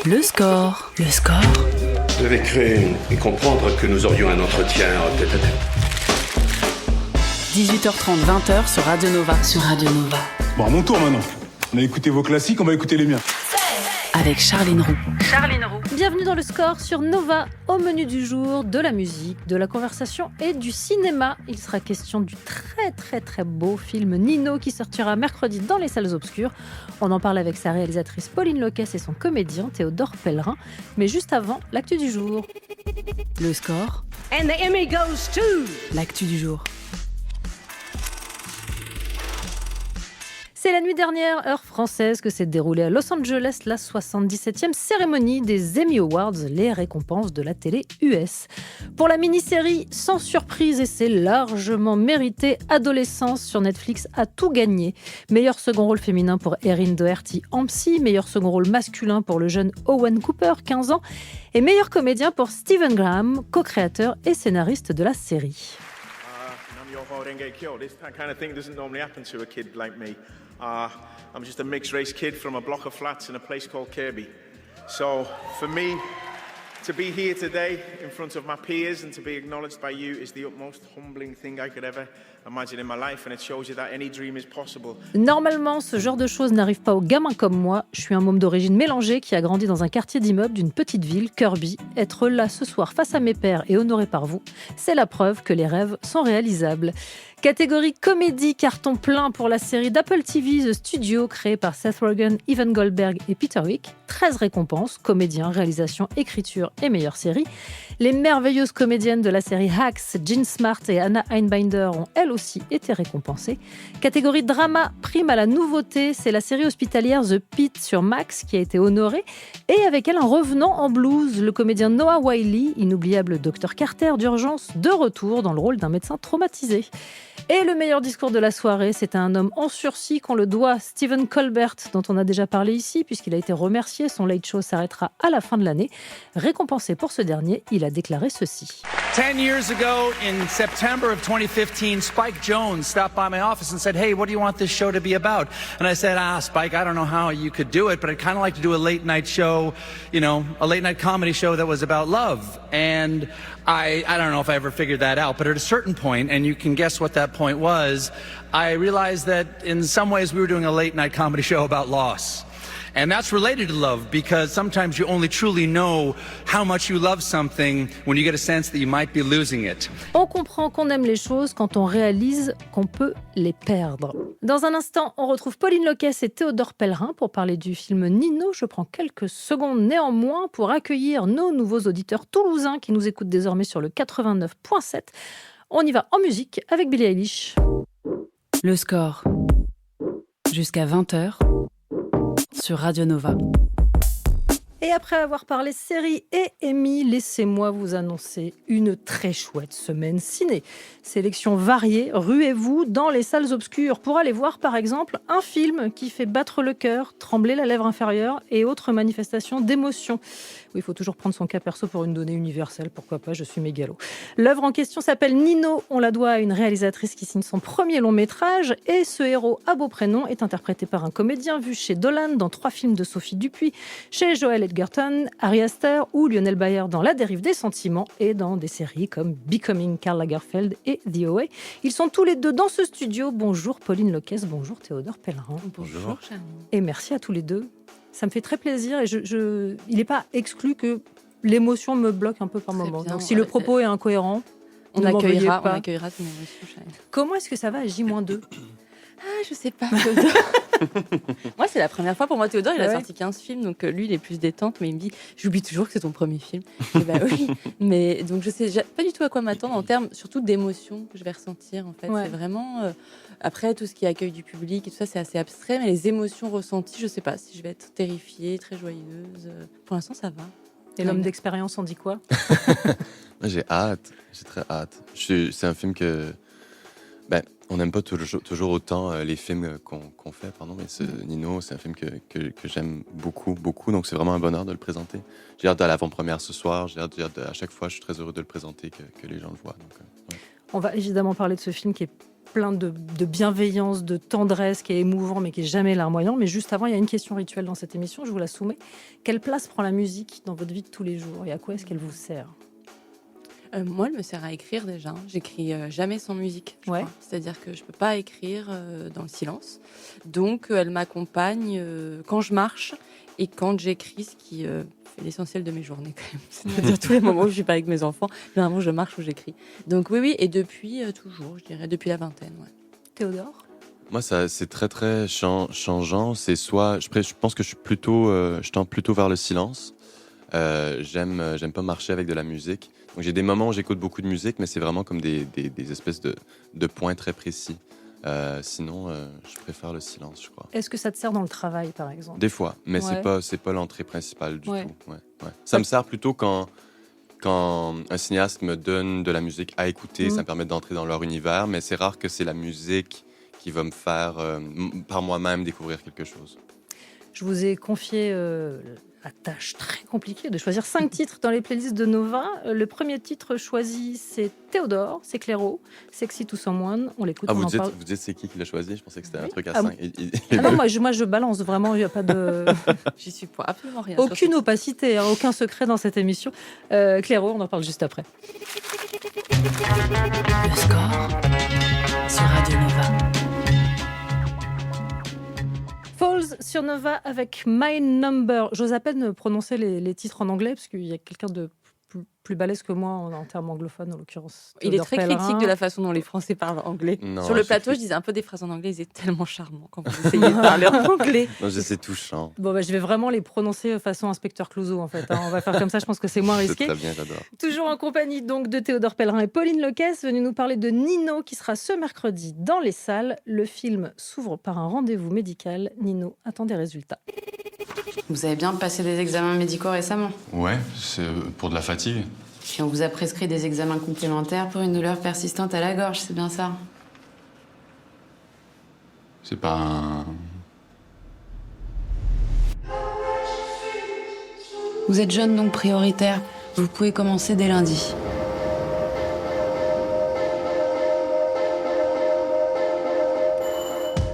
Le score. Le score. Vous avez cru et comprendre que nous aurions un entretien tête-à-tête. 18h30, 20h sur Radio Nova. Sur Radio Nova. Bon, à mon tour maintenant. On a écouté vos classiques, on va écouter les miens. Avec Charline Roux. Bienvenue dans le score sur Nova. Au menu du jour, de la musique, de la conversation et du cinéma. Il sera question du très beau film Nino qui sortira mercredi dans les salles obscures. On en parle avec sa réalisatrice Pauline Loquès et son comédien Théodore Pellerin. Mais juste avant, l'actu du jour. Le score. And the Emmy goes to... L'actu du jour. C'est la nuit dernière, heure française, que s'est déroulée à Los Angeles la 77e cérémonie des Emmy Awards, les récompenses de la télé US. Pour la mini-série, sans surprise et c'est largement mérité, Adolescence sur Netflix a tout gagné. Meilleur second rôle féminin pour Erin Doherty en Psy, meilleur second rôle masculin pour le jeune Owen Cooper, 15 ans, et meilleur comédien pour Stephen Graham, co-créateur et scénariste de la série. I'm just a mixed race kid from a block of flats in a place called Kirby. So for me, to be here today in front of my peers and to be acknowledged by you is the utmost humbling thing I could ever imagine in my life, and it shows you that any dream is possible. Normalement, ce genre de choses n'arrive pas aux gamins comme moi. Je suis un môme d'origine mélangée qui a grandi dans un quartier d'immeubles d'une petite ville, Kirby. Être là ce soir face à mes pairs et honoré par vous, c'est la preuve que les rêves sont réalisables. Catégorie comédie, carton plein pour la série d'Apple TV The Studio, créée par Seth Rogen, Evan Goldberg et Peter Wick. 13 récompenses, comédien, réalisation, écriture et meilleure série. Les merveilleuses comédiennes de la série Hacks, Jean Smart et Anna Einbinder ont elles aussi été récompensées. Catégorie drama, prime à la nouveauté, c'est la série hospitalière The Pit sur Max qui a été honorée. Et avec elle un revenant en blues, le comédien Noah Wyle, inoubliable Dr Carter d'urgence, de retour dans le rôle d'un médecin traumatisé. Et le meilleur discours de la soirée, c'est à un homme en sursis qu'on le doit, Stephen Colbert, dont on a déjà parlé ici, puisqu'il a été remercié. Son Late Show s'arrêtera à la fin de l'année. Récompensé pour ce dernier, il a déclaré ceci. 10 years ago, in September of 2015, Spike Jones stopped by my office and said, "Hey, what do you want this show to be about?" And I said, Spike, I don't know how you could do it, but I'd kind of like to do a late night show, a late night comedy show that was about love. And I don't know if I ever figured that out, but at a certain point, and you can guess what that point was, I realized that in some ways we were doing a late night comedy show about loss. And that's related to love, because sometimes you only truly know how much you love something when you get a sense that you might be losing it. On comprend qu'on aime les choses quand on réalise qu'on peut les perdre. Dans un instant, on retrouve Pauline Loquès et Théodore Pellerin pour parler du film Nino. Je prends quelques secondes néanmoins pour accueillir nos nouveaux auditeurs toulousains qui nous écoutent désormais sur le 89.7. On y va en musique avec Billie Eilish. Le score. Jusqu'à 20h. Sur Radio Nova. Et après avoir parlé série et Emmy, laissez-moi vous annoncer une très chouette semaine ciné. Sélection variée, ruez-vous dans les salles obscures pour aller voir par exemple un film qui fait battre le cœur, trembler la lèvre inférieure et autres manifestations d'émotion. Oui, il faut toujours prendre son cas perso pour une donnée universelle, pourquoi pas, je suis mégalo. L'œuvre en question s'appelle Nino, on la doit à une réalisatrice qui signe son premier long métrage et ce héros à beau prénom est interprété par un comédien vu chez Dolan dans 3 films de Sophie Dupuis, chez Joel Edgerton, Ari Aster ou Lionel Bayer dans La dérive des sentiments et dans des séries comme Becoming Karl Lagerfeld et The OA. Ils sont tous les deux dans ce studio. Bonjour Pauline Loquès, bonjour Théodore Pellerin. Bonjour Charline. Et merci à tous les deux. Ça me fait très plaisir et il n'est pas exclu que l'émotion me bloque un peu par moment. Donc si le propos est incohérent, on accueillera ton émotion, Charline. Comment est-ce que ça va à J-2 ? Je sais pas, Théodore. Moi, c'est la première fois pour moi. Théodore, il a sorti 15 films, donc lui, il est plus détente, mais il me dit, j'oublie toujours que c'est ton premier film. Et oui, mais donc je sais pas du tout à quoi m'attendre en termes surtout d'émotions que je vais ressentir. En fait, c'est vraiment après tout ce qui est accueil du public et tout ça, c'est assez abstrait, mais les émotions ressenties, je sais pas si je vais être terrifiée, très joyeuse. Pour l'instant, ça va. Et l'homme d'expérience, on dit quoi ? Moi, j'ai très hâte. C'est un film que on n'aime pas toujours autant les films qu'on fait, mais Nino, c'est un film que j'aime beaucoup, donc c'est vraiment un bonheur de le présenter. J'ai hâte de l'avant-première ce soir, j'ai hâte à chaque fois, je suis très heureux de le présenter, que les gens le voient. Donc, On va évidemment parler de ce film qui est plein de bienveillance, de tendresse, qui est émouvant, mais qui est jamais larmoyant. Mais juste avant, il y a une question rituelle dans cette émission, je vous la soumets. Quelle place prend la musique dans votre vie de tous les jours et à quoi est-ce qu'elle vous sert ? Moi, elle me sert à écrire déjà. J'écris jamais sans musique. Je crois. C'est-à-dire que je peux pas écrire dans le silence. Donc, elle m'accompagne quand je marche et quand j'écris, ce qui fait l'essentiel de mes journées quand même. C'est-à-dire tous les moments où je suis pas avec mes enfants, généralement je marche ou j'écris. Donc oui, et depuis toujours, je dirais depuis la vingtaine. Ouais. Théodore ? Moi, ça, c'est très, très changeant. C'est soit, je pense que je tends plutôt vers le silence. J'aime pas marcher avec de la musique. Donc j'ai des moments où j'écoute beaucoup de musique, mais c'est vraiment comme des espèces de points très précis. Sinon, je préfère le silence, je crois. Est-ce que ça te sert dans le travail, par exemple ? Des fois, mais c'est pas l'entrée principale du tout. Ouais. Ça me sert plutôt quand un cinéaste me donne de la musique à écouter, ça me permet d'entrer dans leur univers, mais c'est rare que c'est la musique qui va me faire, par moi-même, découvrir quelque chose. Je vous ai confié la tâche très compliquée de choisir 5 titres dans les playlists de Nova. Le premier titre choisi, c'est Théodore, c'est Clairo, Sexy to Someone. On l'écoute, vous en parle. Vous dites c'est qui l'a choisi ? Je pensais que c'était un truc à Ah 5. Non, moi je balance, vraiment, il n'y a pas de... J'y suis pour absolument rien. Aucune opacité, aucun secret dans cette émission. Clairo, on en parle juste après. Le score sur Radio Nova. Falls sur Nova avec My Number. J'ose à peine prononcer les titres en anglais parce qu'il y a quelqu'un de plus balèze que moi en termes anglophones, en l'occurrence. Il est très critique de la façon dont les Français parlent anglais. Non, sur le plateau, je disais un peu des phrases en anglais, ils étaient tellement charmants quand vous essayez de parler en anglais. Non, c'est touchant. Bon, je vais vraiment les prononcer façon inspecteur Clouseau, en fait. On va faire comme ça, je pense que c'est moins risqué. C'est très bien, j'adore. Toujours en compagnie donc de Théodore Pellerin et Pauline Lecaisse, venus nous parler de Nino, qui sera ce mercredi dans les salles. Le film s'ouvre par un rendez-vous médical. Nino attend des résultats. Vous avez bien passé des examens médicaux récemment? Ouais, c'est pour de la fatigue. Et on vous a prescrit des examens complémentaires pour une douleur persistante à la gorge, c'est bien ça? C'est pas un... Vous êtes jeune donc prioritaire. Vous pouvez commencer dès lundi.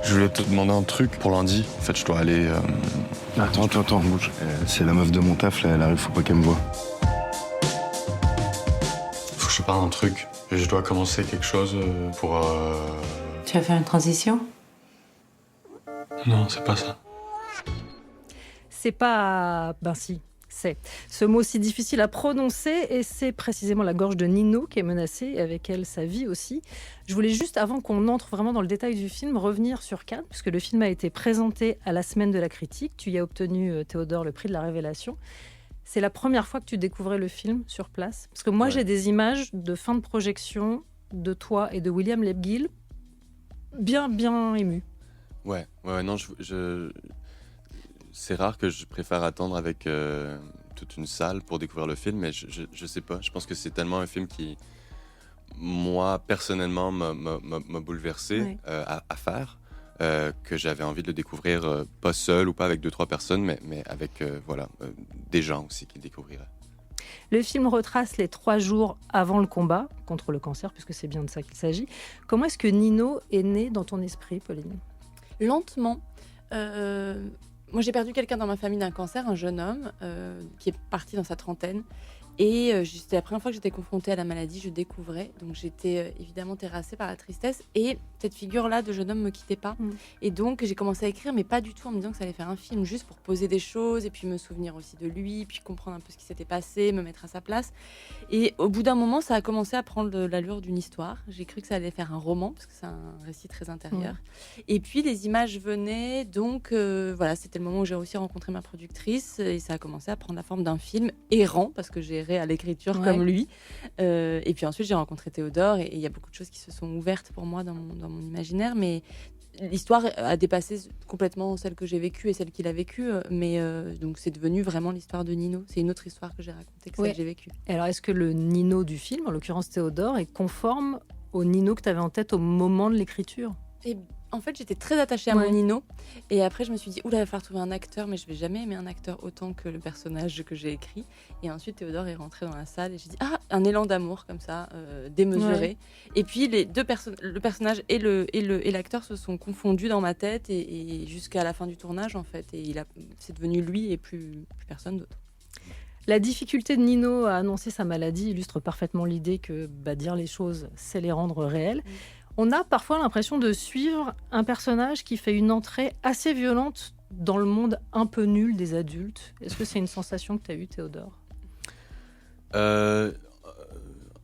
Je voulais te demander un truc pour lundi. En fait, je dois aller... Attends, bouge. C'est la meuf de mon taf, là, elle arrive, faut pas qu'elle me voie. Faut que je te parle d'un truc. Je dois commencer quelque chose pour... Tu vas faire une transition? Non, c'est pas ça. C'est pas... Ben si, c'est. Ce mot si difficile à prononcer, et c'est précisément la gorge de Nino qui est menacée, et avec elle sa vie aussi. Je voulais juste, avant qu'on entre vraiment dans le détail du film, revenir sur Cannes, puisque le film a été présenté à la Semaine de la Critique. Tu y as obtenu, Théodore, le prix de la Révélation. C'est la première fois que tu découvrais le film sur place? Parce que moi, j'ai des images de fin de projection de toi et de William Lebguil bien émus. Ouais, non, c'est rare que je préfère attendre avec toute une salle pour découvrir le film, mais je sais pas. Je pense que c'est tellement un film qui, moi, personnellement, m'a bouleversé à faire, que j'avais envie de le découvrir, pas seul ou pas avec 2-3 personnes, mais avec des gens aussi qui le découvriraient. Le film retrace les 3 jours avant le combat contre le cancer, puisque c'est bien de ça qu'il s'agit. Comment est-ce que Nino est né dans ton esprit, Pauline? Lentement. Moi, j'ai perdu quelqu'un dans ma famille d'un cancer, un jeune homme qui est parti dans sa trentaine. Et c'était la première fois que j'étais confrontée à la maladie, je découvrais. Donc j'étais évidemment terrassée par la tristesse. Et cette figure-là de jeune homme ne me quittait pas. Et donc j'ai commencé à écrire, mais pas du tout en me disant que ça allait faire un film, juste pour poser des choses et puis me souvenir aussi de lui, puis comprendre un peu ce qui s'était passé, me mettre à sa place. Et au bout d'un moment, ça a commencé à prendre l'allure d'une histoire. J'ai cru que ça allait faire un roman, parce que c'est un récit très intérieur. Et puis les images venaient, donc c'était le moment où j'ai aussi rencontré ma productrice. Et ça a commencé à prendre la forme d'un film errant, parce que j'ai à l'écriture comme lui. Et puis ensuite, j'ai rencontré Théodore et il y a beaucoup de choses qui se sont ouvertes pour moi dans mon imaginaire. Mais l'histoire a dépassé complètement celle que j'ai vécue et celle qu'il a vécue. Mais donc, c'est devenu vraiment l'histoire de Nino. C'est une autre histoire que j'ai racontée que celle que j'ai vécue. Et alors, est-ce que le Nino du film, en l'occurrence Théodore, est conforme au Nino que tu avais en tête au moment de l'écriture? Et En fait, j'étais très attachée à mon Nino. Et après, je me suis dit, oula, il va falloir trouver un acteur, mais je vais jamais aimer un acteur autant que le personnage que j'ai écrit. Et ensuite, Théodore est rentré dans la salle et j'ai dit, un élan d'amour comme ça, démesuré. Ouais. Et puis, le personnage et l'acteur se sont confondus dans ma tête et jusqu'à la fin du tournage, en fait. Et c'est devenu lui et plus personne d'autre. La difficulté de Nino à annoncer sa maladie illustre parfaitement l'idée que dire les choses, c'est les rendre réelles. On a parfois l'impression de suivre un personnage qui fait une entrée assez violente dans le monde un peu nul des adultes. Est-ce que c'est une sensation que tu as eue, Théodore ? En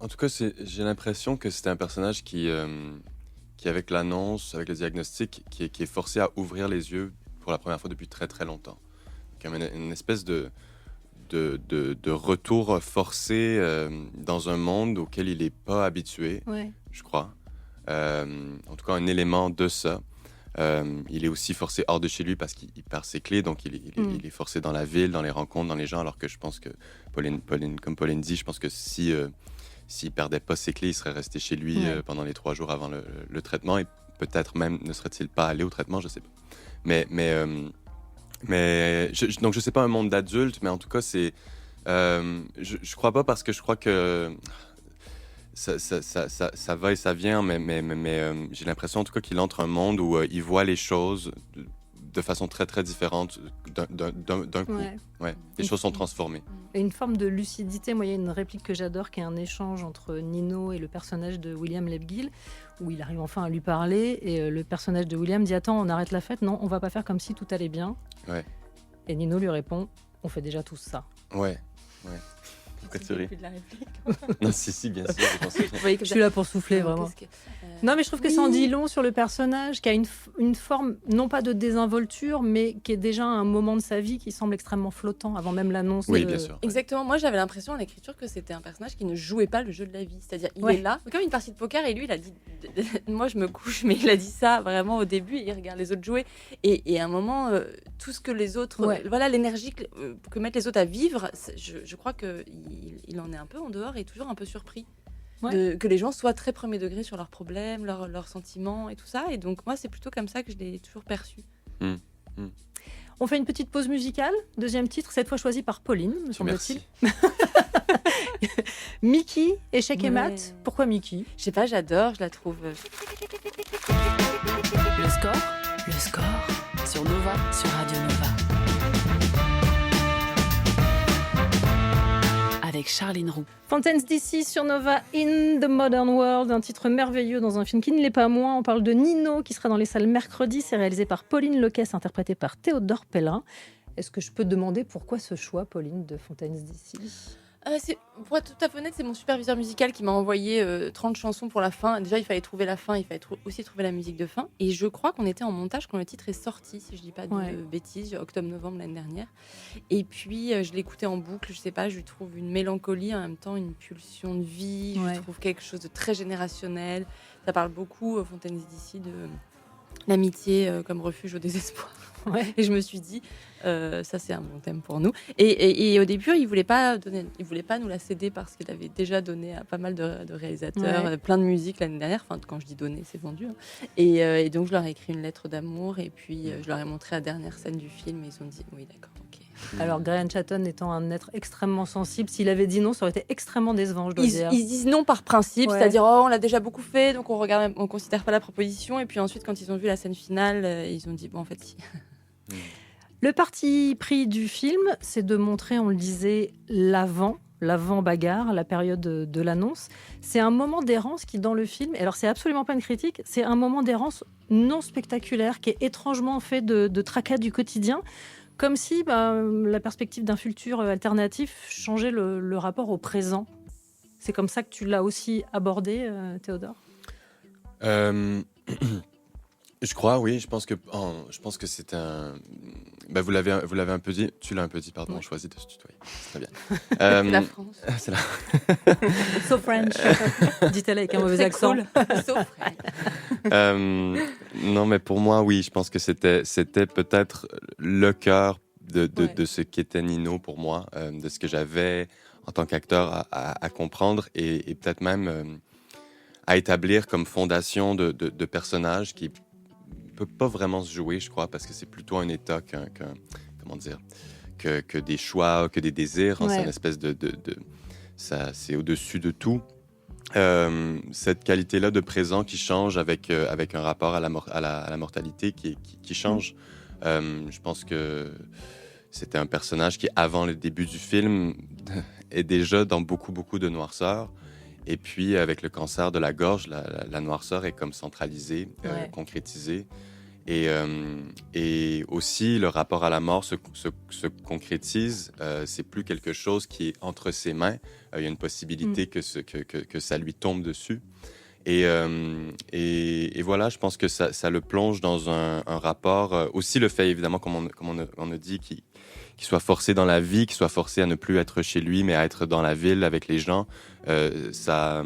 tout cas, j'ai l'impression que c'était un personnage qui avec l'annonce, avec le diagnostic, qui est forcé à ouvrir les yeux pour la première fois depuis très très longtemps. Comme une espèce de retour forcé dans un monde auquel il n'est pas habitué, je crois. En tout cas, un élément de ça. Il est aussi forcé hors de chez lui parce qu'il perd ses clés, donc il est forcé dans la ville, dans les rencontres, dans les gens, alors que je pense que comme Pauline dit, je pense que s'il perdait pas ses clés, il serait resté chez lui pendant les 3 jours avant le traitement, et peut-être même ne serait-il pas allé au traitement, je sais pas. Donc je sais pas un monde d'adulte, mais en tout cas c'est je crois pas, parce que je crois que ça va et ça vient, mais j'ai l'impression en tout cas qu'il entre un monde où il voit les choses de façon très très différente d'un coup. Les choses sont transformées. Et une forme de lucidité. Moi, il y a une réplique que j'adore, qui est un échange entre Nino et le personnage de William Lebguil, où il arrive enfin à lui parler, et le personnage de William dit « Attends, on arrête la fête ? Non, on va pas faire comme si tout allait bien. » Et Nino lui répond « On fait déjà tous ça. » Pourquoi tu ris ? Non, si, bien sûr. Je suis là pour souffler, vraiment. Non, mais je trouve que ça en dit long sur le personnage, qui a une forme, non pas de désinvolture, mais qui est déjà un moment de sa vie qui semble extrêmement flottant, avant même l'annonce. Oui, bien sûr. Exactement. Moi, j'avais l'impression à l'écriture que c'était un personnage qui ne jouait pas le jeu de la vie. C'est-à-dire, il est là, comme une partie de poker, et lui, il a dit moi, je me couche, mais il a dit ça vraiment au début, et il regarde les autres jouer. Et à un moment, tout ce que les autres... Voilà, l'énergie que mettent les autres à vivre, je crois qu'il en est un peu en dehors et toujours un peu surpris. Que les gens soient très premier degré sur leurs problèmes, leurs sentiments et tout ça. Et donc, moi, c'est plutôt comme ça que je l'ai toujours perçu. On fait une petite pause musicale. Deuxième titre, cette fois choisi par Pauline, me semble-t-il. Mickey, Échec et Maths. Pourquoi Mickey ? Je sais pas, j'adore, je la trouve... Le score sur Nova, sur Radio Nova. Avec Charline Roux. Fontaine's DC sur Nova, In the Modern World, un titre merveilleux dans un film qui ne l'est pas moins. On parle de Nino, qui sera dans les salles mercredi. C'est réalisé par Pauline Lequesse, interprété par Théodore Pellerin. Est-ce que je peux te demander pourquoi ce choix, Pauline, de Fontaine's DC ? Pour être tout à fait honnête, c'est mon superviseur musical qui m'a envoyé 30 chansons pour la fin. Déjà, il fallait trouver la fin, il fallait aussi trouver la musique de fin. Et je crois qu'on était en montage quand le titre est sorti, si je dis pas de bêtises, octobre-novembre l'année dernière. Et puis, je l'écoutais en boucle, je sais pas, je lui trouve une mélancolie, en même temps une pulsion de vie. Je trouve quelque chose de très générationnel. Ça parle beaucoup, Fontaine's DC, de l'amitié comme refuge au désespoir. Et je me suis dit, ça c'est un bon thème pour nous. Et au début, il voulait pas nous la céder parce qu'il avait déjà donné à pas mal de réalisateurs, plein de musique l'année dernière. Enfin, quand je dis donner, c'est vendu. Hein. Et donc, je leur ai écrit une lettre d'amour, et puis je leur ai montré la dernière scène du film, et ils ont dit, oui, d'accord, ok. Alors, Graham Chatton étant un être extrêmement sensible, s'il avait dit non, ça aurait été extrêmement décevant, je dois dire. Ils disent non par principe, c'est-à-dire on l'a déjà beaucoup fait, donc on considère pas la proposition. Et puis ensuite, quand ils ont vu la scène finale, ils ont dit bon, en fait, si. Le parti pris du film, c'est de montrer, on le disait, l'avant-bagarre, la période de l'annonce. C'est un moment d'errance qui, dans le film, et alors c'est absolument pas une critique, c'est un moment d'errance non spectaculaire qui est étrangement fait de tracas du quotidien. Comme si la perspective d'un futur alternatif changeait le rapport au présent. C'est comme ça que tu l'as aussi abordé, Théodore ? Je crois, oui. Je pense que c'est un... vous l'avez un peu dit. Tu l'as un peu dit, pardon. Choisi de se tutoyer. C'est très bien. C'est la France. C'est la... So French. Dit-elle avec un mauvais accent. Cool. So French. Non, mais pour moi, oui. Je pense que c'était peut-être le cœur de ce qu'était Nino pour moi, de ce que j'avais en tant qu'acteur à comprendre, et peut-être même à établir comme fondation de personnages qui peut pas vraiment se jouer, je crois, parce que c'est plutôt un état comment dire, que des choix, que des désirs. Hein, c'est une espèce ça, c'est au-dessus de tout. Cette qualité-là de présent qui change avec un rapport à la mortalité qui change. Je pense que c'était un personnage qui, avant le début du film, est déjà dans beaucoup de noirceur. Et puis, avec le cancer de la gorge, la noirceur est comme centralisée, concrétisée. Et aussi, le rapport à la mort se concrétise. C'est plus quelque chose qui est entre ses mains. Il y a une possibilité que ça lui tombe dessus. Et voilà, je pense que ça le plonge dans un rapport. Aussi, le fait, évidemment, comme on a dit, qu'il soit forcé dans la vie, qu'il soit forcé à ne plus être chez lui, mais à être dans la ville avec les gens, ça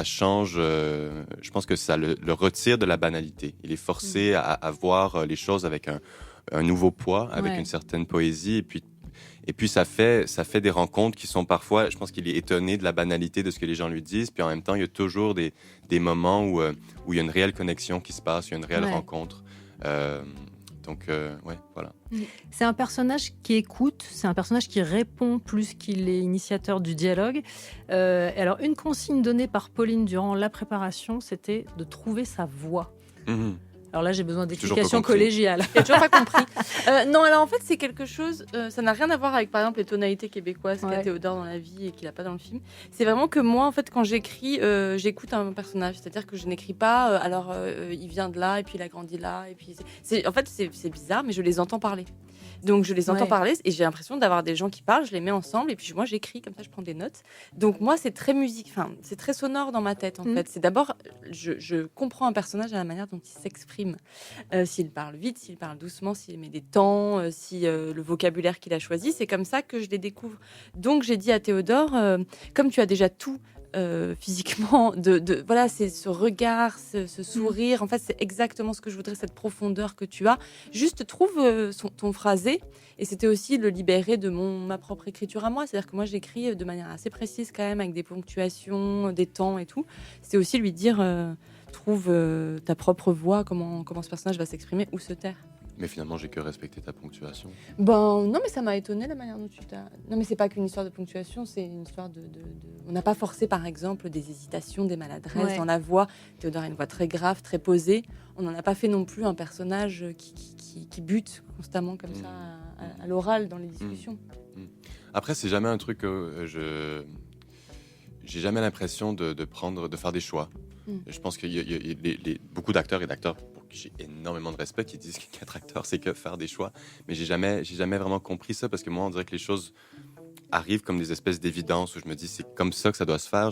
change. Je pense que ça le retire de la banalité. Il est forcé à voir les choses avec un nouveau poids, avec une certaine poésie. Et puis ça fait des rencontres qui sont parfois, je pense qu'il est étonné de la banalité de ce que les gens lui disent. Puis en même temps, il y a toujours des moments où il y a une réelle connexion qui se passe, il y a une réelle rencontre. Donc, voilà. C'est un personnage qui écoute, c'est un personnage qui répond plus qu'il est initiateur du dialogue. Alors, une consigne donnée par Pauline durant la préparation, c'était de trouver sa voix. Alors là, j'ai besoin d'explications collégiales. J'ai toujours pas compris. Non, alors en fait, c'est quelque chose. Ça n'a rien à voir avec, par exemple, les tonalités québécoises qu'a Théodore dans la vie et qu'il a pas dans le film. C'est vraiment que moi, en fait, quand j'écris, j'écoute un personnage. C'est-à-dire que je n'écris pas. Il vient de là et puis il a grandi là et puis. En fait, c'est bizarre, mais je les entends parler. Donc je les entends parler et j'ai l'impression d'avoir des gens qui parlent. Je les mets ensemble et puis moi j'écris comme ça, je prends des notes. Donc moi, c'est très c'est très sonore dans ma tête en fait. C'est d'abord, je comprends un personnage à la manière dont il s'exprime. S'il parle vite, s'il parle doucement, s'il met des temps, le vocabulaire qu'il a choisi, c'est comme ça que je les découvre. Donc j'ai dit à Théodore, comme tu as déjà tout physiquement, voilà, c'est ce regard, ce sourire, en fait c'est exactement ce que je voudrais, cette profondeur que tu as. Juste trouve ton phrasé, et c'était aussi le libérer de ma propre écriture à moi, c'est-à-dire que moi j'écris de manière assez précise quand même, avec des ponctuations, des temps et tout. C'est aussi lui dire trouve ta propre voix, comment ce personnage va s'exprimer ou se taire. Mais finalement, j'ai que respecté ta ponctuation. Non, mais ça m'a étonné la manière dont tu t'as... Non, mais c'est pas qu'une histoire de ponctuation, c'est une histoire de... On n'a pas forcé, par exemple, des hésitations, des maladresses dans la voix. Théodore a une voix très grave, très posée. On n'en a pas fait non plus un personnage qui bute constamment comme ça à l'oral dans les discussions. Après, c'est jamais un truc que j'ai jamais l'impression de faire des choix. Je pense qu'il y a beaucoup d'acteurs et d'acteurs pour qui j'ai énormément de respect qui disent qu'être acteur, c'est que faire des choix. Mais j'ai jamais vraiment compris ça parce que moi, on dirait que les choses arrivent comme des espèces d'évidence où je me dis c'est comme ça que ça doit se faire.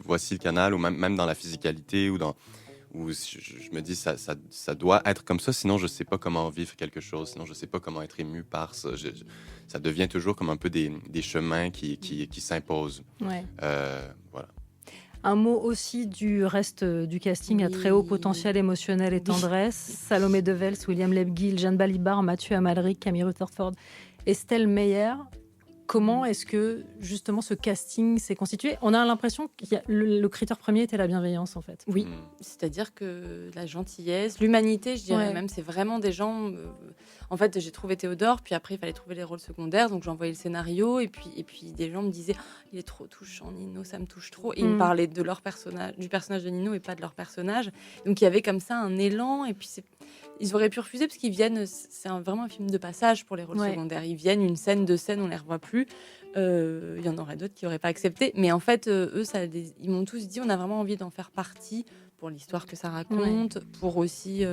Voici le canal, ou même dans la physicalité où je me dis ça doit être comme ça, sinon je sais pas comment vivre quelque chose, sinon je sais pas comment être ému par ça. Ça devient toujours comme un peu des chemins qui s'imposent. Voilà. Un mot aussi du reste du casting à très haut potentiel émotionnel et tendresse. Salomé Devels, William Lebguil, Jeanne Balibar, Mathieu Amalric, Camille Rutherford, Estelle Meyer. Comment est-ce que justement ce casting s'est constitué ? On a l'impression que le critère premier était la bienveillance en fait. Oui, c'est-à-dire que la gentillesse, l'humanité, je dirais même, c'est vraiment des gens... En fait, j'ai trouvé Théodore, puis après il fallait trouver les rôles secondaires, donc j'ai envoyé le scénario, et puis des gens me disaient il est trop touchant Nino, ça me touche trop, et ils me parlaient de leur personnage, du personnage de Nino et pas de leur personnage. Donc il y avait comme ça un élan, et puis ils auraient pu refuser parce qu'ils viennent, c'est vraiment un film de passage pour les rôles secondaires. Ils viennent une scène, deux scènes, on les revoit plus. Il y en aurait d'autres qui n'auraient pas accepté, mais en fait eux ils m'ont tous dit on a vraiment envie d'en faire partie pour l'histoire que ça raconte, pour aussi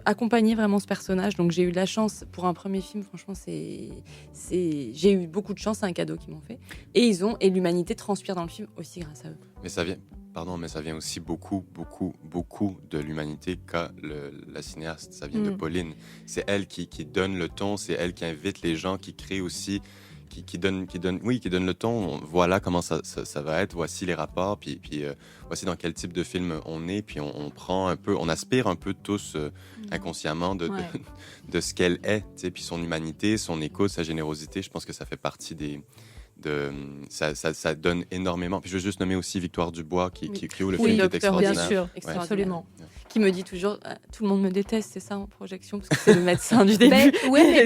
accompagner vraiment ce personnage. Donc j'ai eu de la chance pour un premier film, franchement j'ai eu beaucoup de chance, c'est un cadeau qu'ils m'ont fait, et l'humanité transpire dans le film aussi grâce à eux. Mais ça vient aussi beaucoup de l'humanité qu'a la cinéaste. Ça vient de Pauline. C'est elle qui donne le ton, c'est elle qui invite les gens, qui crée aussi, qui donne le ton. Voilà comment ça va être. Voici les rapports. Puis voici dans quel type de film on est. Puis on prend un peu, on aspire un peu tous inconsciemment de ce qu'elle est. Puis son humanité, son écoute, sa générosité. Je pense que ça fait partie ça donne énormément. Puis je veux juste nommer aussi Victoire Dubois qui est extraordinaire. Bien sûr, absolument. qui me dit toujours tout le monde me déteste, c'est ça en projection, parce que c'est le médecin du début. Mais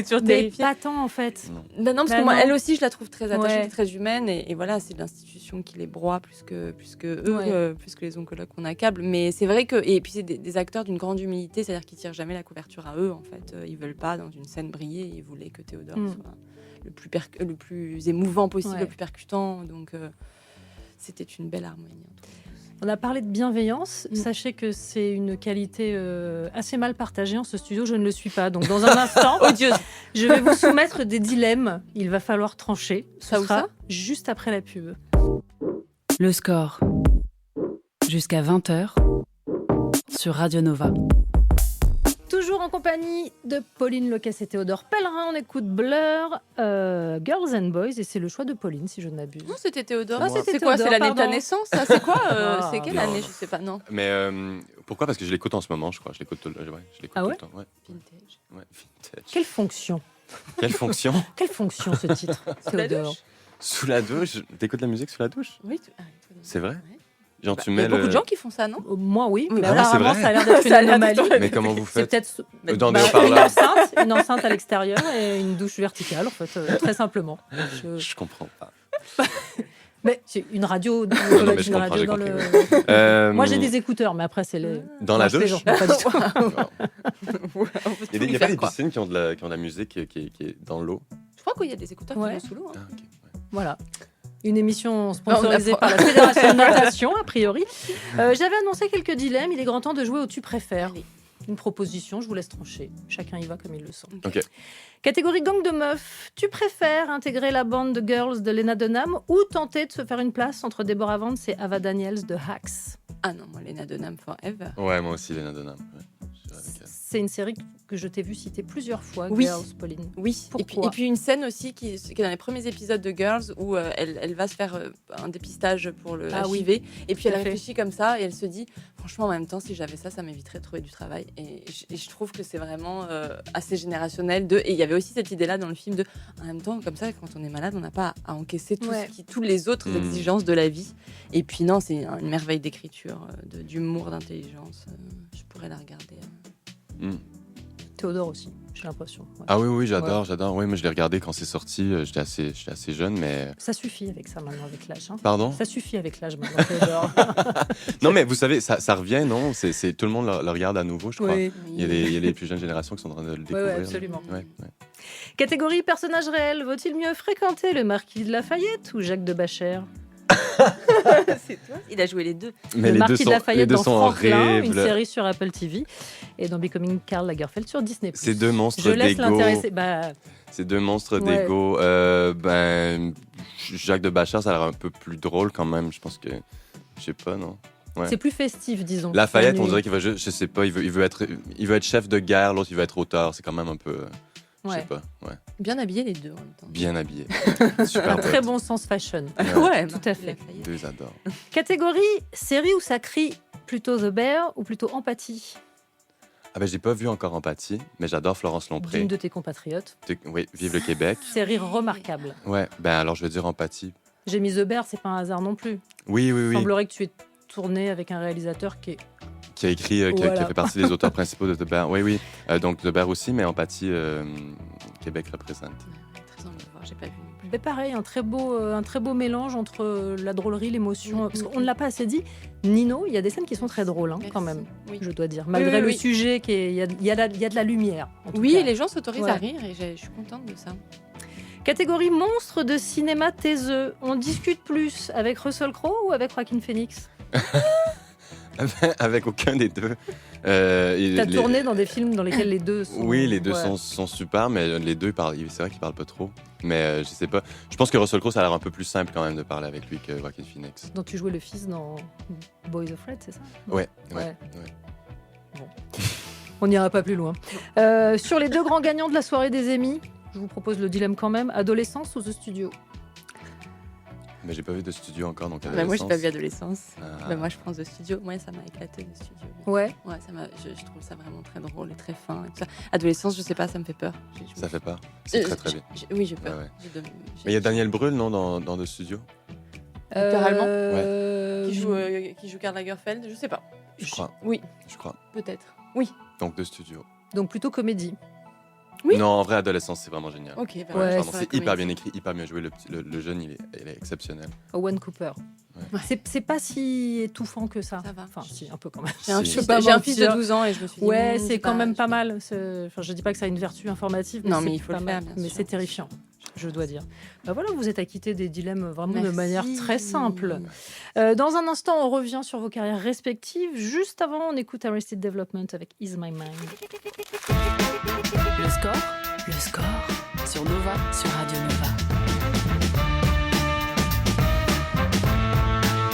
toujours mais terrifiée. pas tant en fait. Non, parce Bah que moi, non. elle aussi, je la trouve très attachée, Ouais. très humaine, et voilà, c'est l'institution qui les broie plus que eux, plus que les oncologues qu'on accable. Mais c'est vrai que, et puis c'est des acteurs d'une grande humilité, c'est-à-dire qu'ils tirent jamais la couverture à eux, en fait. Ils veulent pas dans une scène briller, ils voulaient que Théodore soit le plus émouvant possible, le plus percutant. Donc, c'était une belle harmonie. On a parlé de bienveillance. Sachez que c'est une qualité assez mal partagée en ce studio. Je ne le suis pas. Donc, dans un instant, je vais vous soumettre des dilemmes. Il va falloir trancher. Ce sera juste après la pub. Le score. Jusqu'à 20h sur Radio Nova. Toujours en compagnie de Pauline Lecas et Théodore Pellerin. On écoute Blur, Girls and Boys. Et c'est le choix de Pauline, si je ne m'abuse. Non, c'était Théodore. Ah, c'était C'est quoi? Théodore, C'est l'année de ta pardon. naissance, ça? C'est quoi? C'est quelle Non. année? Je sais pas, non. Mais pourquoi? Parce que je l'écoute en ce moment, je crois. Je l'écoute tout le temps. Ouais. Vintage. Ouais, vintage. Quelle fonction? Quelle fonction? Quelle fonction ce titre, Théodore? Sous la douche? T'écoutes la musique sous la douche? Oui. C'est vrai? Genre, tu Il y mets a beaucoup de gens qui font ça, non? Moi, oui. Mais Ah ouais, c'est apparemment, vrai. ça a l'air d'être une Ça a l'air anomalie. d'être- Mais comment vous C'est faites? peut-être Dans des une haut-parleurs. enceinte à l'extérieur et une douche verticale, en fait, très simplement. Je comprends pas. Mais c'est une radio, non, mais je une comprends, radio j'ai dans compris, le. Moi, j'ai des écouteurs, mais après, c'est les. Dans la Non, je douche? plaisante, pas du tout. Il n'y a pas des piscines qui ont de la musique qui est dans l'eau? Je crois qu'il y a des écouteurs Ouais. qui vont sous l'eau. hein. Ah, ok. Voilà. Une émission sponsorisée Non, on par la Fédération de natation, a priori. J'avais annoncé quelques dilemmes. Il est grand temps de jouer au Tu préfères. Une proposition, je vous laisse trancher. Chacun y va comme il le sent. Ok. Catégorie gang de meufs. Tu préfères intégrer la bande de girls de Lena Dunham ou tenter de se faire une place entre Deborah Vance et Ava Daniels de Hacks? Ah non, moi, Lena Dunham forever. Ouais, moi aussi, Lena Dunham. Ouais, je dirais avec elle. C'est une série que je t'ai vu citer plusieurs fois, Oui. Girls, Pauline. Oui, Pourquoi et puis une scène aussi qui est dans les premiers épisodes de Girls où elle va se faire un dépistage pour le Ah oui. HIV et puis Tout elle à fait. réfléchit comme ça et elle se dit franchement en même temps si j'avais ça m'éviterait de trouver du travail et je trouve que c'est vraiment assez générationnel et il y avait aussi cette idée là dans le film de en même temps comme ça quand on est malade on n'a pas à encaisser tous les autres exigences de la vie et puis non c'est une merveille d'écriture d'humour d'intelligence je pourrais la regarder Théodore aussi, j'ai l'impression. Ouais. Ah oui, j'adore. Oui, mais je l'ai regardé quand c'est sorti. J'étais assez jeune, mais. Ça suffit avec ça maintenant, avec l'âge. Hein. Pardon? Ça suffit avec l'âge maintenant, Théodore. Non, mais vous savez, ça revient, non? C'est tout le monde le regarde à nouveau, je crois. Oui. Il y a les plus jeunes générations qui sont en train de le découvrir. Ouais, absolument. Ouais. Catégorie personnage réel. Vaut-il mieux fréquenter le marquis de Lafayette ou Jacques de Bachère? c'est toi il a joué les deux Mais le les marquis deux de Lafayette dans sont Franklin, une horribles. série sur Apple TV, et dans Becoming Karl Lagerfeld sur Disney+. Ces deux monstres Je laisse d'ego. l'intéresser. Ces deux monstres Ouais. d'ego. Jacques de Bachar, ça a l'air un peu plus drôle quand même. Je pense que. Je sais pas, non? Ouais. C'est plus festif, disons. Lafayette, La on nuit. dirait qu'il va juste. Je sais pas, il veut être chef de guerre, l'autre, il veut être auteur. C'est quand même un peu. Je sais Ouais. pas. Ouais. bien habillés les deux en même temps Bien habillé. Super Un très pote. bon sens fashion. ouais Tout à fait. Deux adorent. Catégorie série où ça crie plutôt The Bear ou plutôt Empathie? Ah ben j'ai pas vu encore Empathie, mais j'adore Florence Lompré. D'une de tes compatriotes. Oui, vive le Québec. Série remarquable. Ouais, ben alors je vais dire Empathie. J'ai mis The Bear, c'est pas un hasard non plus. Oui. Il semblerait que tu aies tourné avec un réalisateur qui est... Qui a écrit, qui Voilà. a fait partie des auteurs principaux de The Bear. Oui. Donc The Bear aussi, mais Empathie, Québec représente. très envie de voir j'ai pas vu Mais pareil, un très beau mélange entre la drôlerie, l'émotion. Parce qu'on ne l'a pas assez dit. Nino, il y a des scènes qui sont très drôles hein, quand même, Oui. je dois dire. Malgré le sujet, il y a de la lumière. en tout Oui, cas. et les gens s'autorisent Ouais. à rire et je suis contente de ça. Catégorie monstre de cinéma taiseux. On discute plus avec Russell Crowe ou avec Joaquin Phoenix? Avec aucun des deux. T'as tourné dans des films dans lesquels les deux sont... Oui, les deux Ouais. sont super, mais les deux, c'est vrai qu'ils parlent pas trop. Mais je sais pas. Je pense que Russell Crowe, ça a l'air un peu plus simple quand même de parler avec lui que Joaquin Phoenix. Dont tu jouais le fils dans Boys of Red, c'est ça? Ouais. Bon. On n'ira pas plus loin. Sur les deux grands gagnants de la soirée des Emmy, je vous propose le dilemme quand même. Adolescence ou The Studio? Mais j'ai pas vu de studio encore, donc Moi, j'ai pas vu Adolescence. Ah. Moi, je prends The Studio. Moi, ça m'a éclaté, The Studio. Ouais. Ouais, je trouve ça vraiment très drôle et très fin. Et tout ça. Adolescence, je sais pas, ça me fait peur. Ça fait peur. C'est très bien. Oui, j'ai peur. Ouais. Mais il y a Daniel Brühl, non, dans The Studio? Littéralement Ouais. qui joue Karl Lagerfeld, je sais pas. Je crois. Oui, Je crois. peut-être. Oui. Donc, de studio. Donc plutôt comédie. Oui. Non, en vrai, adolescence, c'est vraiment génial. Ok, bah, Ouais, Pardon, c'est c'est hyper bien écrit, hyper bien joué. Le jeune, il est exceptionnel. Owen Cooper. Ouais. C'est pas si étouffant que ça. Ça va. Enfin, si, un peu quand même. J'ai un, Si. fils, Je peux pas j'ai un fils de mentir. 12 ans et je me suis dit. Ouais, c'est c'est quand pas- même pas je- mal. Enfin, je dis pas que ça a une vertu informative, mais Non, c'est mais il faut pas le mal. faire, bien Mais sûr. c'est terrifiant, je dois dire. Bah voilà, vous êtes acquittés des dilemmes vraiment de Merci. manière très simple. Dans un instant, on revient sur vos carrières respectives. Juste avant, on écoute Arrested Development avec Is My Mind. Le score sur Nova, sur Radio Nova.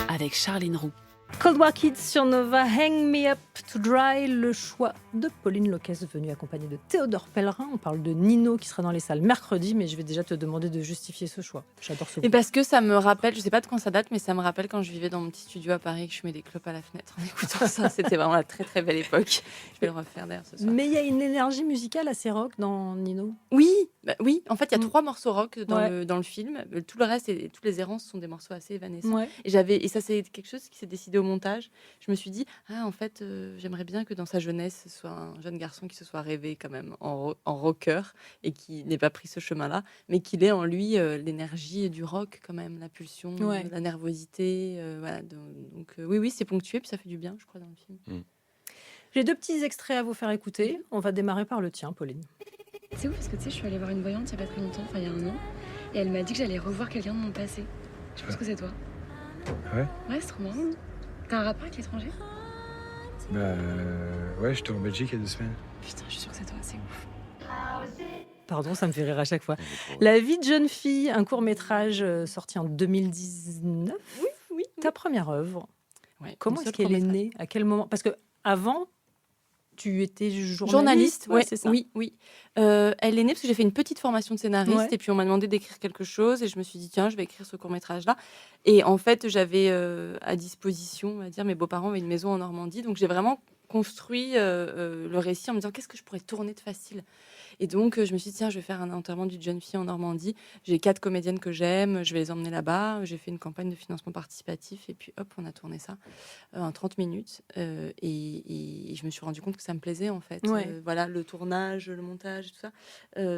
Avec Charline Roux. Cold War Kids sur Nova, Hang Me Up to Dry, le choix de Pauline Locquès, venue accompagnée de Théodore Pellerin. On parle de Nino qui sera dans les salles mercredi, mais je vais déjà te demander de justifier ce choix. J'adore ce Et groupe. parce que ça me rappelle, je sais pas de quand ça date, mais ça me rappelle quand je vivais dans mon petit studio à Paris, que je mets des clopes à la fenêtre en écoutant ça. C'était vraiment la très très belle époque. Je vais le refaire d'ailleurs ce soir. Mais il y a une énergie musicale assez rock dans Nino. Oui, oui. En fait, il y a Mm. 3 morceaux rock dans, Ouais. dans le film. Tout le reste, et toutes les errances sont des morceaux assez évanescents. Ouais. Et ça, c'est quelque chose qui s'est décidé au montage. Je me suis dit, en fait, j'aimerais bien que dans sa jeunesse, ce soit un jeune garçon qui se soit rêvé quand même en rocker et qui n'ait pas pris ce chemin-là, mais qu'il ait en lui l'énergie du rock quand même, la pulsion, Ouais. la nervosité. Voilà. Donc, oui, c'est ponctué, puis ça fait du bien, je crois, dans le film. J'ai 2 petits extraits à vous faire écouter. On va démarrer par le tien, Pauline. C'est ouf parce que tu sais, je suis allée voir une voyante il y a pas très longtemps, enfin il y a un an, et elle m'a dit que j'allais revoir quelqu'un de mon passé. Je pense que c'est toi. Ouais. Ouais, c'est trop marrant. Non T'as un rapport avec l'étranger? Bah ouais, j'étais en Belgique il y a 2 semaines. Putain, je suis sûre que c'est toi, c'est ouf. Pardon, ça me fait rire à chaque fois. Il est trop- La vie de jeune fille, un court-métrage sorti en 2019. Oui. Ta première œuvre. Ouais, Comment mon est-ce seul qu'elle est court-métrage. née? À quel moment? Parce que avant, tu étais Journaliste, ouais, c'est ça. oui. Elle est née parce que j'ai fait une petite formation de scénariste Ouais. et puis on m'a demandé d'écrire quelque chose et je me suis dit tiens, je vais écrire ce court-métrage-là. Et en fait, j'avais à disposition, on va dire, mes beaux-parents avaient une maison en Normandie, donc j'ai vraiment construit le récit en me disant qu'est-ce que je pourrais tourner de facile. Et donc je me suis dit tiens, je vais faire un enterrement d'une jeune fille en Normandie. J'ai 4 comédiennes que j'aime, je vais les emmener là-bas. J'ai fait une campagne de financement participatif et puis hop, on a tourné ça en 30 minutes. Et je me suis rendu compte que ça me plaisait en fait. Ouais. Voilà, le tournage, le montage, tout ça.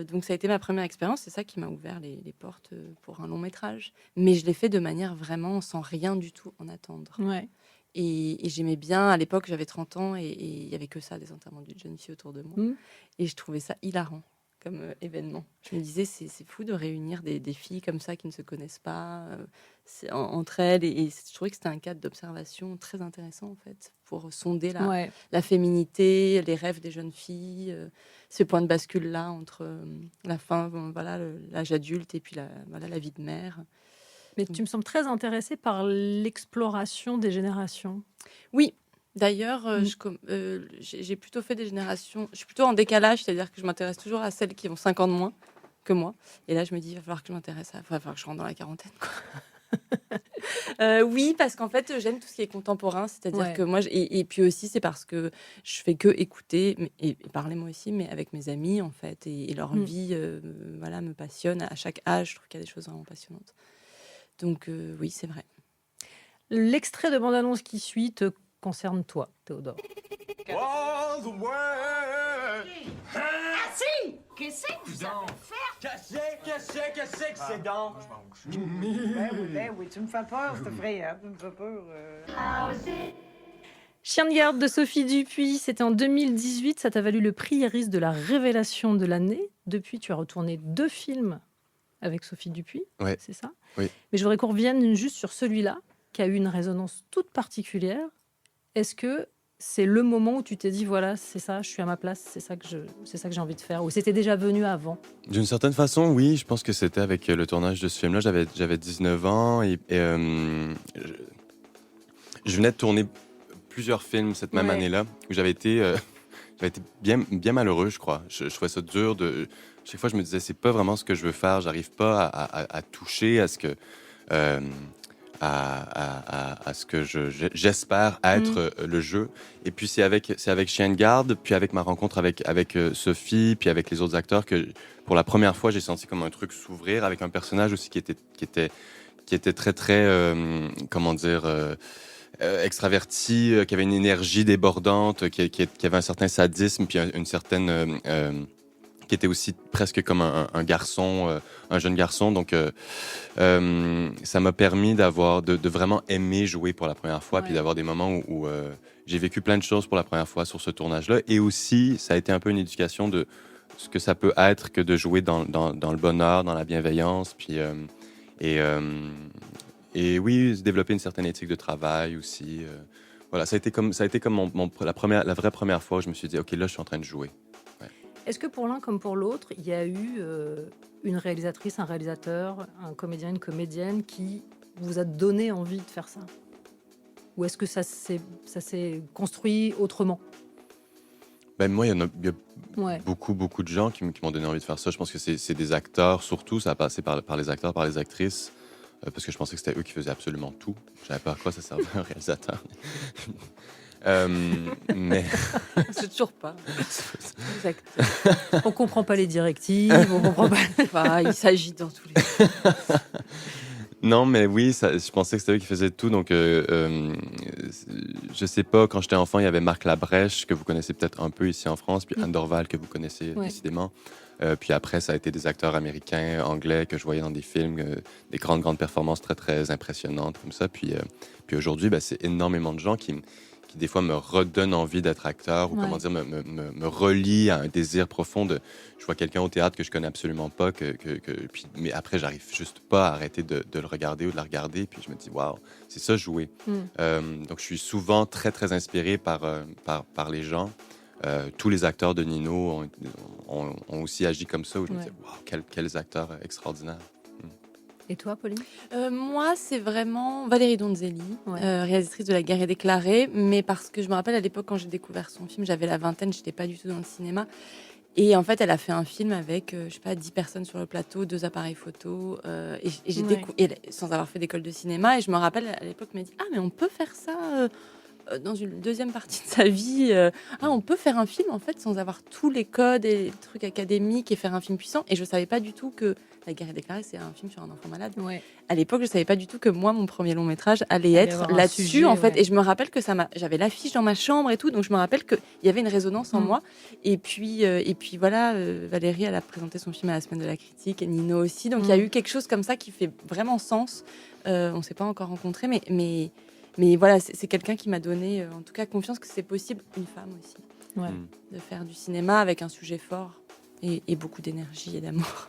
Donc ça a été ma première expérience. C'est ça qui m'a ouvert les portes pour un long métrage. Mais je l'ai fait de manière vraiment sans rien du tout en attendre. Ouais. Et j'aimais bien, à l'époque, j'avais 30 ans et il n'y avait que ça, des enterrements d'une jeune fille autour de moi. Mm. Et je trouvais ça hilarant comme événement. Je me disais, c'est fou de réunir des filles comme ça qui ne se connaissent pas entre elles. Et je trouvais que c'était un cadre d'observation très intéressant, en fait, pour sonder Ouais. la féminité, les rêves des jeunes filles, ce point de bascule-là entre la fin, l'âge adulte et puis la vie de mère. Mais tu me sembles très intéressée par l'exploration des générations. Oui, d'ailleurs, j'ai plutôt fait des générations. Je suis plutôt en décalage, c'est-à-dire que je m'intéresse toujours à celles qui ont 5 ans de moins que moi. Et là, je me dis, il va falloir que je m'intéresse il va falloir que je rentre dans la quarantaine, quoi. Oui, parce qu'en fait, j'aime tout ce qui est contemporain, c'est-à-dire Ouais. que moi, et puis aussi, c'est parce que je fais que écouter et parler moi aussi, mais avec mes amis, en fait, et leur vie, me passionne. À chaque âge, je trouve qu'il y a des choses vraiment passionnantes. Donc, oui, c'est vrai. L'extrait de bande-annonce qui suit te concerne toi, Théodore. Qu'est-ce que vous allez faire? Qu'est-ce que c'est donc? Ben oui, tu me fais peur, c'est effrayant, tu me fais peur. Chien de garde de Sophie Dupuis, c'était en 2018, ça t'a valu le prix Iris de la révélation de l'année. Depuis, tu as retourné 2 films avec Sophie Dupuis, Ouais. c'est ça? Oui. Mais je voudrais qu'on revienne juste sur celui-là, qui a eu une résonance toute particulière. Est-ce que c'est le moment où tu t'es dit, voilà, c'est ça, je suis à ma place, c'est ça que j'ai envie de faire, ou c'était déjà venu avant? D'une certaine façon, oui, je pense que c'était avec le tournage de ce film-là. J'avais 19 ans et je venais de tourner plusieurs films cette même Ouais. année-là où j'avais été bien malheureux, je crois. Je trouvais ça dur. Chaque fois, je me disais, c'est pas vraiment ce que je veux faire. J'arrive pas à toucher à ce que... à ce que j'espère être le jeu. Et puis c'est avec Chien de garde, puis avec ma rencontre avec Sophie, puis avec les autres acteurs que pour la première fois j'ai senti comme un truc s'ouvrir avec un personnage aussi qui était très très comment dire extraverti, qui avait une énergie débordante, qui avait un certain sadisme, puis une certaine... qui était aussi presque comme un garçon, un jeune garçon. Donc, ça m'a permis de vraiment aimer jouer pour la première fois, puis d'avoir des moments où j'ai vécu plein de choses pour la première fois sur ce tournage-là. Et aussi, ça a été un peu une éducation de ce que ça peut être que de jouer dans le bonheur, dans la bienveillance, puis... Et oui, développer une certaine éthique de travail aussi. Voilà, ça a été comme la vraie première fois où je me suis dit, OK, là, je suis en train de jouer. Ouais. Est-ce que pour l'un comme pour l'autre, il y a eu une réalisatrice, un réalisateur, un comédien, une comédienne qui vous a donné envie de faire ça? Ou est-ce que ça s'est construit autrement? Ben, moi, il y a beaucoup de gens qui m'ont donné envie de faire ça. Je pense que c'est des acteurs, surtout, ça a passé par les acteurs, par les actrices. Parce que je pensais que c'était eux qui faisaient absolument tout. Je savais pas à quoi ça servait un réalisateur. Mais... C'est toujours pas. On comprend pas les directives, on comprend pas... il s'agit dans tous les... Non, mais oui, je pensais que c'était eux qui faisaient tout. Donc, je sais pas, quand j'étais enfant, il y avait Marc Labrèche, que vous connaissez peut-être un peu ici en France, puis Anne Dorval, que vous connaissez décidément. Puis après, ça a été des acteurs américains, anglais, que je voyais dans des films, des grandes performances très, très impressionnantes comme ça. Puis aujourd'hui, c'est énormément de gens qui des fois me redonnent envie d'être acteur ou comment dire, me relient à un désir profond de... Je vois quelqu'un au théâtre que je connais absolument pas, mais après, j'arrive juste pas à arrêter de le regarder ou de la regarder. Puis je me dis, waouh, c'est ça jouer. Donc je suis souvent très, très inspiré par les gens. Tous les acteurs de Nino ont aussi agi comme ça, où je me dis, waouh, quels acteurs extraordinaires. Et toi, Pauline? Moi, c'est vraiment Valérie Donzelli, réalisatrice de La Guerre est déclarée, mais parce que je me rappelle à l'époque, quand j'ai découvert son film, j'avais la vingtaine, j'étais pas du tout dans le cinéma. Et en fait, elle a fait un film avec, 10 personnes sur le plateau, 2 appareils photo, sans avoir fait d'école de cinéma. Et je me rappelle, à l'époque, elle m'a dit, mais on peut faire ça dans une deuxième partie de sa vie. On peut faire un film, en fait, sans avoir tous les codes et les trucs académiques et faire un film puissant. Et je savais pas du tout que La Guerre est déclarée, c'est un film sur un enfant malade. À l'époque, je savais pas du tout que moi, mon premier long métrage allait être là-dessus, en fait. Et je me rappelle que j'avais l'affiche dans ma chambre et tout, donc je me rappelle qu'il y avait une résonance en moi. Et puis voilà, Valérie, elle a présenté son film à la Semaine de la Critique, et Nino aussi. Donc il y a eu quelque chose comme ça qui fait vraiment sens. On s'est pas encore rencontrés, mais voilà, c'est quelqu'un qui m'a donné, en tout cas, confiance que c'est possible, une femme aussi, de faire du cinéma avec un sujet fort et beaucoup d'énergie et d'amour.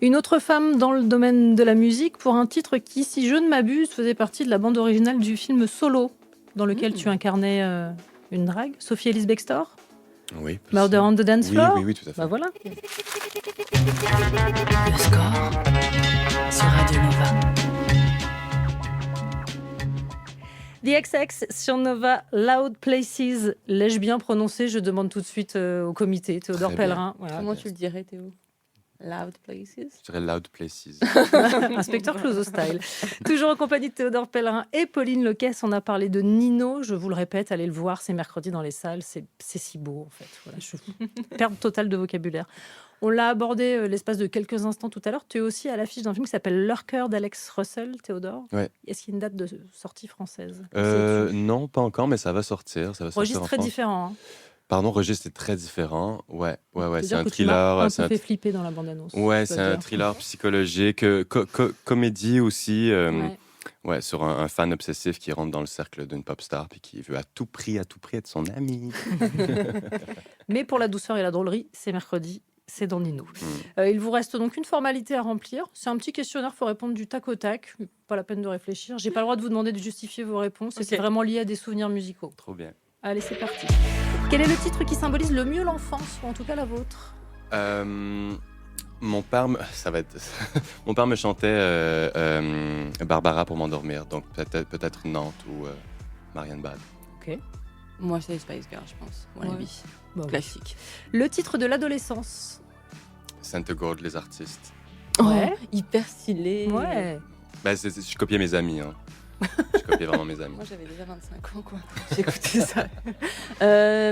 Une autre femme dans le domaine de la musique pour un titre qui, si je ne m'abuse, faisait partie de la bande originale du film Solo, dans lequel tu incarnais une drague, Sophie Ellis Bextor. Oui. Murder on the Dance Floor. Oui, tout à fait. Bah voilà. Le score sur Radio Nova. The XX sur Nova, Loud Places. L'ai-je bien prononcé? Je demande tout de suite au comité. Théodore Pellerin. Voilà. Comment tu le dirais, Théo? Loud Places. Je dirais Loud Places. Inspecteur Clouseau style. Toujours en compagnie de Théodore Pellerin et Pauline Lequesse. On a parlé de Nino. Je vous le répète, allez le voir, c'est mercredi dans les salles. C'est si beau, en fait. Voilà, je perte totale de vocabulaire. On l'a abordé l'espace de quelques instants tout à l'heure. Tu es aussi à l'affiche d'un film qui s'appelle Lurker d'Alex Russell, Théodore. Ouais. Est-ce qu'il y a une date de sortie française? Non, pas encore, mais ça va sortir. Registre très différent. Hein. Pardon, registre est très différent. Ouais, c'est un thriller. thriller. Ça fait flipper dans la bande-annonce. Ouais, c'est un thriller psychologique, comédie aussi. Sur un fan obsessif qui rentre dans le cercle d'une pop star puis qui veut à tout prix être son ami. Mais pour la douceur et la drôlerie, c'est mercredi. C'est dans Nino. Il vous reste donc une formalité à remplir. C'est un petit questionnaire, il faut répondre du tac au tac. Pas la peine de réfléchir. J'ai pas le droit de vous demander de justifier vos réponses. Okay. C'est vraiment lié à des souvenirs musicaux. Trop bien. Allez, c'est parti. Quel est le titre qui symbolise le mieux l'enfance, ou en tout cas la vôtre? Mon père me chantait Barbara pour m'endormir. Donc peut-être Nantes ou Marianne Bad. Ok. Moi, c'est Spice Girls, je pense. Mon avis. Bon, classique. Le titre de l'adolescence? Sainte Gaude, les artistes. Ouais. Hyper stylé. Ouais. Je copiais mes amis. Hein. Je copiais vraiment mes amis. Moi, j'avais déjà 25 ans, quoi. J'écoutais ça.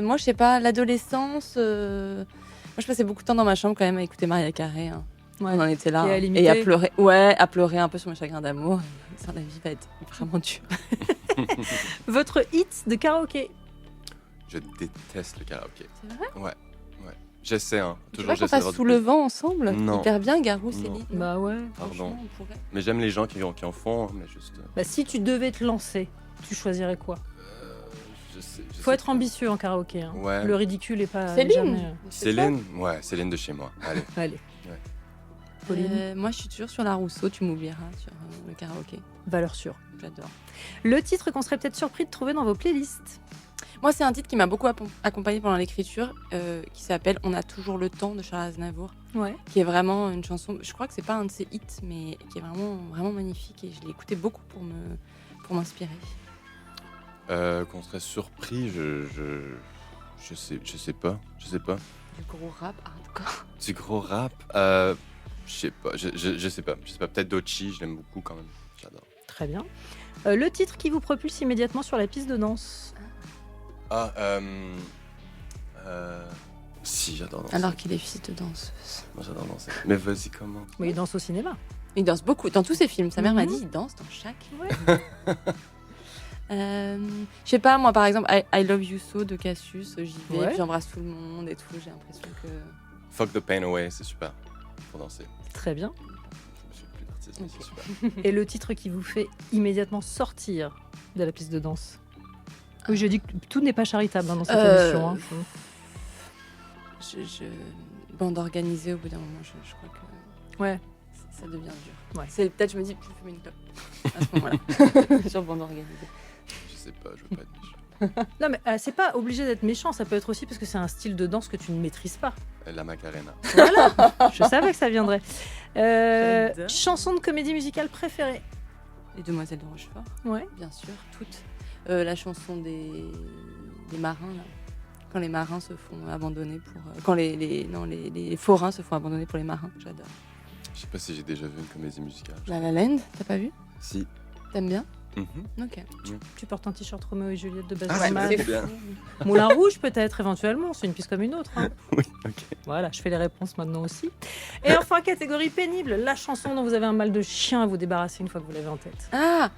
Moi, je sais pas, l'adolescence... Moi, je passais beaucoup de temps dans ma chambre, quand même, à écouter Maria Carré. Hein. Ouais. On en était là. Et à pleurer. Ouais, à pleurer un peu sur mes chagrins d'amour. La vie va être vraiment dure. Votre hit de karaoké? Je déteste le karaoké. C'est vrai? Ouais. J'essaie, hein. Tu vois qu'on fasse Sous le vent ensemble? Non. Hyper bien, Garou, Céline. Bah ouais. Pardon. On pourrait. Mais j'aime les gens qui en font, hein, mais juste... Bah, si tu devais te lancer, tu choisirais quoi? je sais Faut être ambitieux en karaoké. Hein. Ouais. Le ridicule est pas Céline. jamais... Céline? Ouais, Céline de chez moi. Allez. Allez. Ouais. Pauline? Moi, je suis toujours sur la Rousseau, tu m'oublieras, sur le karaoké. Valeur sûre. J'adore. Le titre qu'on serait peut-être surpris de trouver dans vos playlists? Moi, c'est un titre qui m'a beaucoup accompagnée pendant l'écriture, qui s'appelle On a toujours le temps de Charles Aznavour, Ouais. qui est vraiment une chanson. Je crois que c'est pas un de ses hits, mais qui est vraiment, vraiment magnifique et je l'ai écouté beaucoup pour m'inspirer. Qu'on serait surpris, je sais pas. Du gros rap hardcore. Du gros rap, je sais pas. Je sais pas. Peut-être Doechii, je l'aime beaucoup quand même. J'adore. Très bien. Le titre qui vous propulse immédiatement sur la piste de danse? Si, j'adore danser. Alors qu'il est fils de danseuse. Moi, j'adore danser. Mais vas-y, comment? Oui, il danse au cinéma. Il danse beaucoup, dans tous ses films. Sa mère m'a dit, il danse dans chaque. Ouais. Je sais pas, moi par exemple, I Love You So de Cassius, j'y vais, Ouais. puis j'embrasse tout le monde et tout. J'ai l'impression que. Fuck the pain away, c'est super pour danser. Très bien. Je me suis plus d'artiste, mais c'est super. Et le titre qui vous fait immédiatement sortir de la piste de danse? Oui, je dis que tout n'est pas charitable hein, dans cette émission. Hein. Bande organisée, au bout d'un moment, je crois que. Ouais. Ça devient dur. Ouais. C'est peut-être, je me dis, je vais fumer une clope à ce moment-là. Sur bande organisée. Je sais pas, je veux pas être méchant. Non, mais c'est pas obligé d'être méchant. Ça peut être aussi parce que c'est un style de danse que tu ne maîtrises pas. La Macarena. Voilà. Je savais que ça viendrait. J'adore. Chanson de comédie musicale préférée? Les Demoiselles de Rochefort. Ouais. Bien sûr, toutes. La chanson des marins, là. Quand les marins se font abandonner pour. Quand les forains se font abandonner pour les marins. J'adore. Je sais pas si j'ai déjà vu une comédie musicale. La La Land, t'as pas vu? Si. T'aimes bien? Ok. Tu portes un t-shirt Roméo et Juliette de Baz Ah, c'est Luhrmann. trop bien. Moulin Rouge peut-être éventuellement, c'est une piste comme une autre. Hein. Oui, ok. Voilà, je fais les réponses maintenant aussi. Et enfin, catégorie pénible, la chanson dont vous avez un mal de chien à vous débarrasser une fois que vous l'avez en tête. Ah!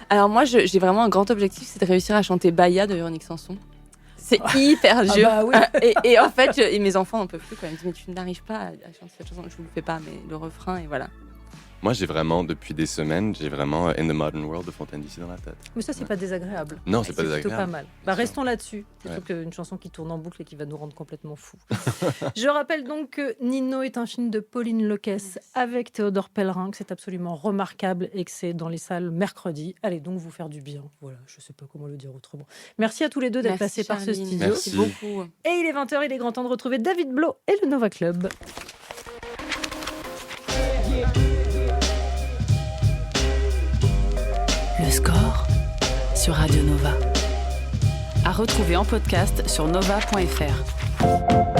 Alors moi, j'ai vraiment un grand objectif, c'est de réussir à chanter Baya de Véronique Sanson. C'est hyper dur. bah oui. Et en fait, et mes enfants n'en peuvent plus quand même. Ils me disent, mais tu n'arrives pas à chanter cette chanson. Je vous le fais pas, mais le refrain, et voilà. Moi, j'ai vraiment, depuis des semaines, In the Modern World de Fontaine d'ici dans la tête. Mais ça, c'est pas désagréable. Non, c'est pas plutôt désagréable. pas mal. Bah, restons là-dessus. Plutôt qu'une chanson qui tourne en boucle et qui va nous rendre complètement fous. Je rappelle donc que Nino est un film de Pauline Lequès avec Théodore Pellerin, que c'est absolument remarquable et que c'est dans les salles mercredi. Allez donc vous faire du bien. Voilà, je sais pas comment le dire autrement. Merci à tous les deux d'être passés par ce studio. Merci beaucoup. Et il est 20h, il est grand temps de retrouver David Blo et le Nova Club. Le score sur Radio Nova. À retrouver en podcast sur nova.fr.